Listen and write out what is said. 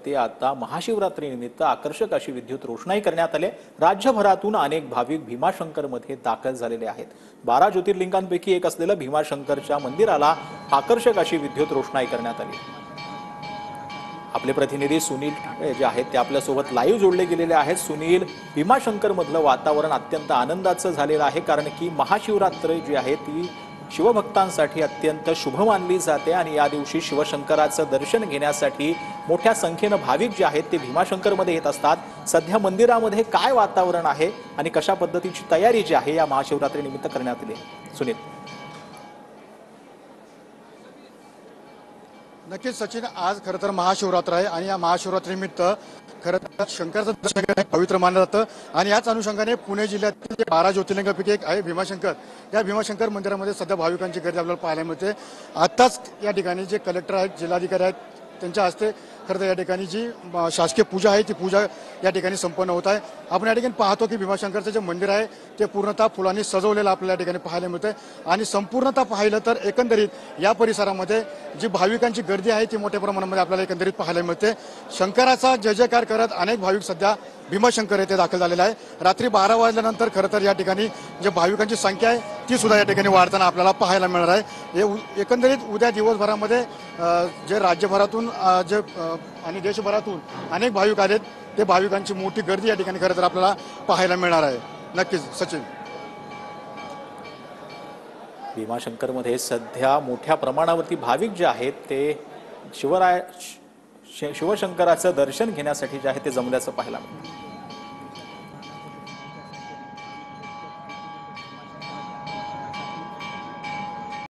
ते आता महाशिवरात्रीनिमित्त आकर्षक अशी विद्युत रोषणाई करण्यात आली। राज्यभरातून अनेक भाविक भीमाशंकरमध्ये दाखल झालेले आहेत। 12 ज्योतिर्लिंगांपैकी एक असलेल्या भीमाशंकरच्या मंदिराला आकर्षक अशी विद्युत रोषणाई करण्यात आली। आपले प्रतिनिधी सुनील ठाकरे जे आहेत ते आपल्यासोबत लाईव्ह जोडले गेलेले आहेत। सुनील, भीमाशंकर मधलं वातावरण अत्यंत आनंदाचं झालेलं आहे, कारण की महाशिवरात्र जी आहे ती शिवभक्तांसाठी अत्यंत शुभ मानली जाते आणि या दिवशी शिवशंकराचं दर्शन घेण्यासाठी मोठ्या संख्येने भाविक जे आहेत ते भीमाशंकरमध्ये येत असतात। सध्या मंदिरामध्ये काय वातावरण आहे आणि कशा पद्धतीची तयारी जी आहे या महाशिवरात्रीनिमित्त करण्यात आली? सुनील, नक्कीच सचिन, आज खरं तर महाशिवरात्र आहे आणि या महाशिवरात्रीनिमित्त खरं तर शंकराचं दर्शन पवित्र मानलं जातं आणि याच अनुषंगाने पुणे जिल्ह्यातील 12 ज्योतिर्लिंगापैकी एक आहे भीमाशंकर। या भीमाशंकर मंदिरामध्ये सध्या भाविकांची गर्दी आपल्याला पाहायला मिळते। आत्ताच या ठिकाणी जे कलेक्टर आहेत, जिल्हाधिकारी आहेत, त्यांच्या हस्ते खरं तर या ठिकाणी जी शासकीय पूजा आहे ती पूजा या ठिकाणी संपन्न होत आहे। आपण या ठिकाणी पाहतो की भीमाशंकरचं जे मंदिर आहे ते पूर्णतः फुलांनी सजवलेलं आपल्याला या ठिकाणी पाहायला मिळतंय आणि संपूर्णतः पाहिलं तर एकंदरीत या परिसरामध्ये जी भाविकांची गर्दी आहे ती मोठ्या प्रमाणामध्ये आपल्याला एकंदरीत पाहायला मिळते। शंकराचा जय जयकार करत अनेक भाविक सध्या भीमाशंकर येथे दाखल झालेला आहे। रात्री 12 वाजल्यानंतर खरं तर या ठिकाणी जे भाविकांची संख्या आहे ती सुद्धा या ठिकाणी वाढताना आपल्याला पाहायला मिळणार आहे। एकंदरीत उद्या दिवसभरामध्ये जे राज्यभरातून जे आणि देशभरातून अनेक भाविक आलेत, ते भाविकांची मोठी गर्दी या ठिकाणी खरं तर आपल्याला पाहायला मिळणार आहे। नक्कीच सचिन, भीमाशंकरमध्ये सध्या मोठ्या प्रमाणावरती भाविक जे आहेत ते शिवशंकराचं दर्शन घेण्यासाठी जे आहे ते जमल्याचं पाहायला मिळतं।